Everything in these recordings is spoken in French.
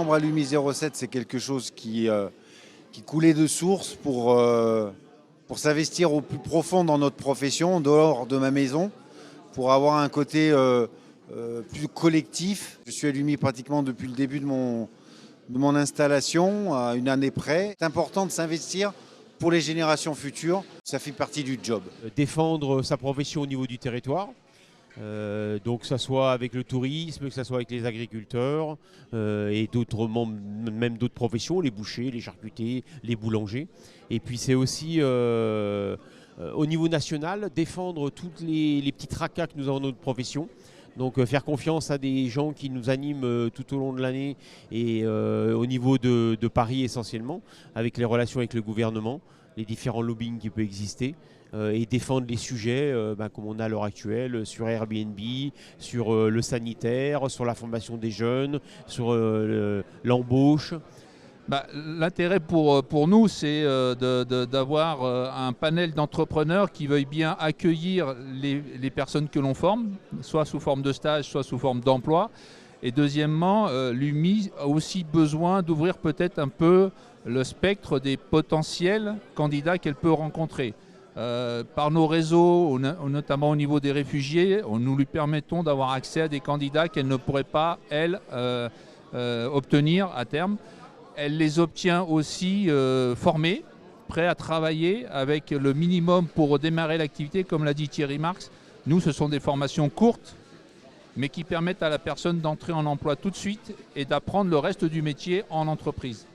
membre à l'UMI 07, c'est quelque chose qui coulait de source pour s'investir au plus profond dans notre profession, en dehors de ma maison, pour avoir un côté plus collectif. Je suis à l'UMI pratiquement depuis le début de mon installation, à une année près. C'est important de s'investir pour les générations futures. Ça fait partie du job. Défendre sa profession au niveau du territoire. Donc que ce soit avec le tourisme, que ce soit avec les agriculteurs et d'autres membres, même d'autres professions, les bouchers, les charcutiers, les boulangers. Et puis c'est aussi au niveau national défendre toutes les petits tracas que nous avons dans notre profession. Donc faire confiance à des gens qui nous animent tout au long de l'année et au niveau de Paris essentiellement, avec les relations avec le gouvernement, les différents lobbying qui peuvent exister. Et défendre les sujets comme on a à l'heure actuelle sur Airbnb, sur le sanitaire, sur la formation des jeunes, sur l'embauche. L'intérêt pour nous, c'est d'avoir un panel d'entrepreneurs qui veuillent bien accueillir les personnes que l'on forme, soit sous forme de stage, soit sous forme d'emploi. Et deuxièmement, l'UMI a aussi besoin d'ouvrir peut-être un peu le spectre des potentiels candidats qu'elle peut rencontrer. Par nos réseaux, notamment au niveau des réfugiés, nous lui permettons d'avoir accès à des candidats qu'elle ne pourrait pas, elle, obtenir à terme. Elle les obtient aussi formés, prêts à travailler avec le minimum pour démarrer l'activité, comme l'a dit Thierry Marx. Nous, ce sont des formations courtes, mais qui permettent à la personne d'entrer en emploi tout de suite et d'apprendre le reste du métier en entreprise.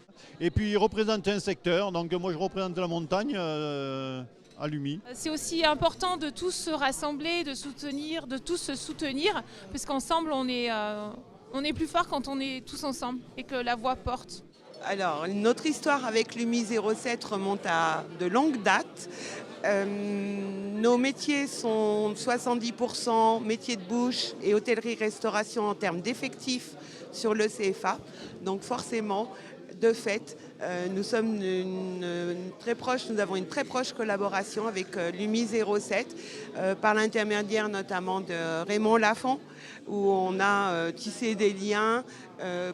Et puis il représente un secteur, donc moi je représente la montagne à l'UMI. C'est aussi important de tous se rassembler, de tous se soutenir, parce qu'ensemble on est plus fort quand on est tous ensemble et que la voix porte. Alors, notre histoire avec l'UMI 07 remonte à de longues dates. Nos métiers sont 70% métiers de bouche et hôtellerie-restauration en termes d'effectifs sur le CFA. Donc forcément, de fait, nous avons une très proche collaboration avec l'UMI 07 par l'intermédiaire notamment de Raymond Lafont, où on a tissé des liens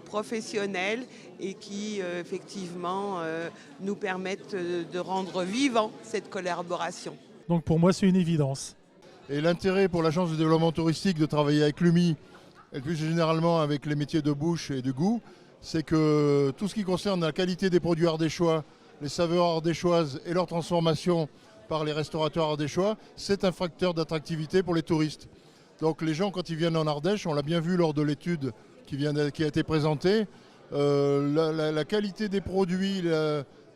professionnels et qui effectivement nous permettent de rendre vivant cette collaboration. Donc pour moi c'est une évidence. Et l'intérêt pour l'agence de développement touristique de travailler avec l'UMI et plus généralement avec les métiers de bouche et de goût, c'est que tout ce qui concerne la qualité des produits ardéchois, les saveurs ardéchoises et leur transformation par les restaurateurs ardéchois, c'est un facteur d'attractivité pour les touristes. Donc les gens, quand ils viennent en Ardèche, on l'a bien vu lors de l'étude qui a été présentée, la qualité des produits,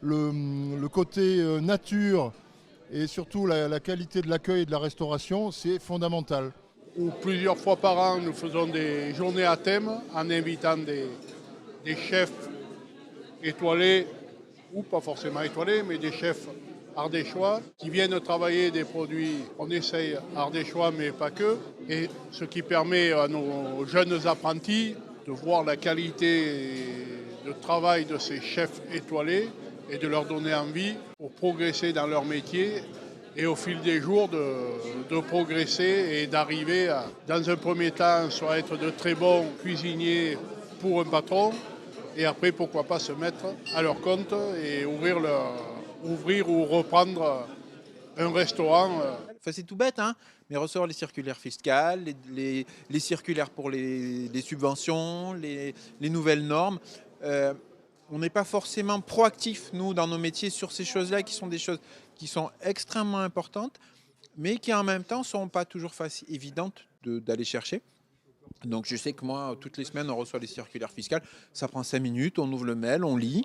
le côté nature et surtout la qualité de l'accueil et de la restauration, c'est fondamental. Plusieurs fois par an, nous faisons des journées à thème en invitant des chefs étoilés, ou pas forcément étoilés, mais des chefs ardéchois qui viennent travailler des produits, on essaye ardéchois mais pas que, et ce qui permet à nos jeunes apprentis de voir la qualité de travail de ces chefs étoilés et de leur donner envie pour progresser dans leur métier et au fil des jours de progresser et d'arriver à, dans un premier temps, soit être de très bons cuisiniers pour un patron et après pourquoi pas se mettre à leur compte et ouvrir ou reprendre un restaurant. Enfin, c'est tout bête, hein, mais recevoir les circulaires fiscales, les circulaires pour les subventions, les nouvelles normes. On n'est pas forcément proactif, nous, dans nos métiers, sur ces choses-là, qui sont des choses qui sont extrêmement importantes, mais qui en même temps ne sont pas toujours évidentes d'aller chercher. Donc je sais que moi, toutes les semaines, on reçoit les circulaires fiscales. Ça prend 5 minutes, on ouvre le mail, on lit,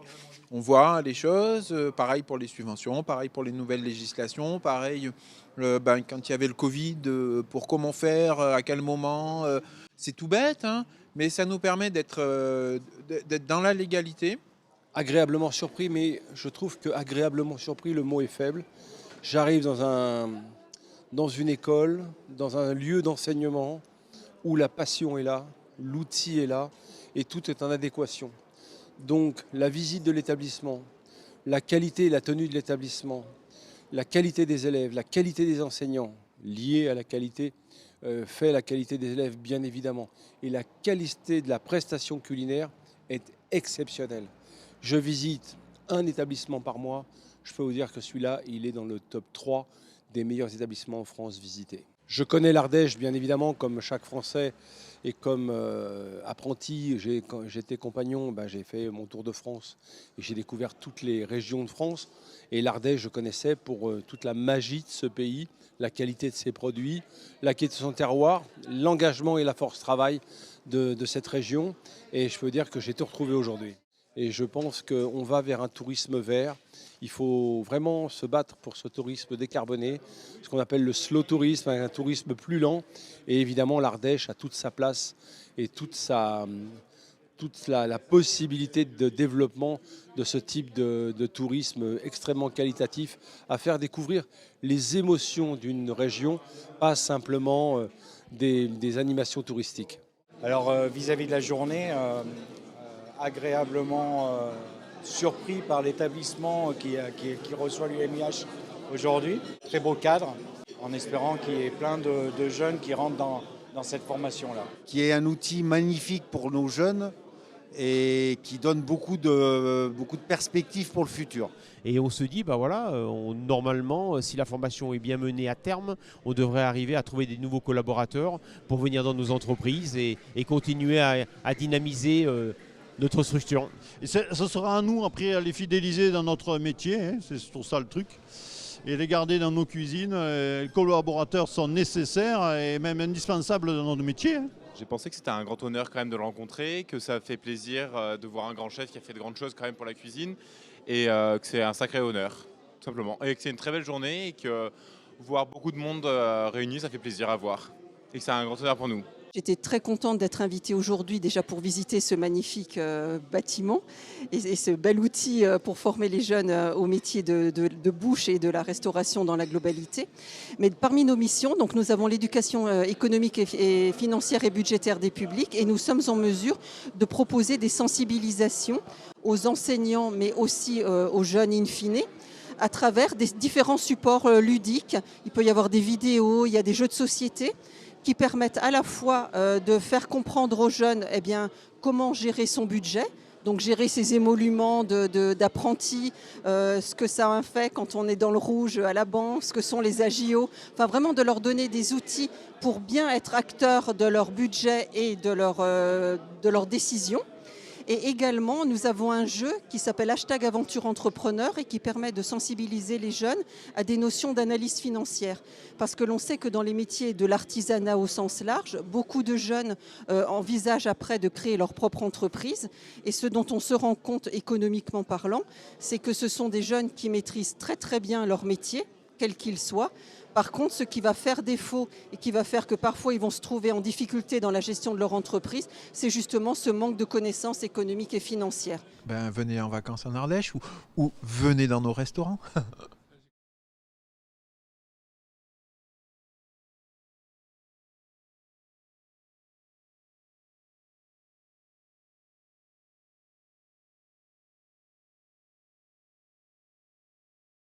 on voit les choses. Pareil pour les subventions, pareil pour les nouvelles législations, pareil quand il y avait le Covid, pour comment faire, à quel moment. C'est tout bête, hein, mais ça nous permet d'être dans la légalité. Agréablement surpris, mais je trouve que agréablement surpris, le mot est faible. J'arrive dans une école, dans un lieu d'enseignement, où la passion est là, l'outil est là, et tout est en adéquation. Donc la visite de l'établissement, la qualité et la tenue de l'établissement, la qualité des élèves, la qualité des enseignants, liée à la qualité, fait la qualité des élèves bien évidemment, et la qualité de la prestation culinaire est exceptionnel. Je visite un établissement par mois. Je peux vous dire que celui-là, il est dans le top 3 des meilleurs établissements en France visités. Je connais l'Ardèche, bien évidemment, comme chaque Français et comme apprenti. Quand j'étais compagnon, j'ai fait mon tour de France et j'ai découvert toutes les régions de France. Et l'Ardèche, je connaissais pour toute la magie de ce pays, la qualité de ses produits, la qualité de son terroir, l'engagement et la force travail de cette région. Et je peux dire que j'ai tout retrouvé aujourd'hui. Et je pense qu'on va vers un tourisme vert. Il faut vraiment se battre pour ce tourisme décarboné, ce qu'on appelle le slow tourisme, un tourisme plus lent. Et évidemment, l'Ardèche a toute sa place et toute la possibilité de développement de ce type de tourisme extrêmement qualitatif, à faire découvrir les émotions d'une région, pas simplement des animations touristiques. Alors vis-à-vis de la journée, agréablement surpris par l'établissement qui reçoit l'UMIH aujourd'hui. Très beau cadre, en espérant qu'il y ait plein de jeunes qui rentrent dans cette formation-là. Qui est un outil magnifique pour nos jeunes et qui donne beaucoup de perspectives pour le futur. Et on se dit, normalement, si la formation est bien menée à terme, on devrait arriver à trouver des nouveaux collaborateurs pour venir dans nos entreprises et continuer à dynamiser notre structure. Et ce sera à nous après à les fidéliser dans notre métier, hein, c'est pour ça le truc, et les garder dans nos cuisines. Les collaborateurs sont nécessaires et même indispensables dans notre métier. Hein. J'ai pensé que c'était un grand honneur quand même de le rencontrer, que ça fait plaisir de voir un grand chef qui a fait de grandes choses quand même pour la cuisine et que c'est un sacré honneur, tout simplement. Et que c'est une très belle journée et que voir beaucoup de monde réuni, ça fait plaisir à voir. Et que c'est un grand honneur pour nous. J'étais très contente d'être invitée aujourd'hui déjà pour visiter ce magnifique bâtiment et ce bel outil pour former les jeunes au métier de bouche et de la restauration dans la globalité. Mais parmi nos missions, donc, nous avons l'éducation économique et financière et budgétaire des publics et nous sommes en mesure de proposer des sensibilisations aux enseignants mais aussi aux jeunes in fine, à travers des différents supports ludiques. Il peut y avoir des vidéos, il y a des jeux de société qui permettent à la fois de faire comprendre aux jeunes comment gérer son budget, donc gérer ses émoluments d'apprentis, ce que ça fait quand on est dans le rouge à la banque, ce que sont les agios, enfin vraiment de leur donner des outils pour bien être acteurs de leur budget et de leurs décisions. Et également, nous avons un jeu qui s'appelle #AventureEntrepreneur et qui permet de sensibiliser les jeunes à des notions d'analyse financière. Parce que l'on sait que dans les métiers de l'artisanat au sens large, beaucoup de jeunes envisagent après de créer leur propre entreprise. Et ce dont on se rend compte économiquement parlant, c'est que ce sont des jeunes qui maîtrisent très très bien leur métier, quel qu'il soit. Par contre, ce qui va faire défaut et qui va faire que parfois ils vont se trouver en difficulté dans la gestion de leur entreprise, c'est justement ce manque de connaissances économiques et financières. Venez en vacances en Ardèche ou venez dans nos restaurants.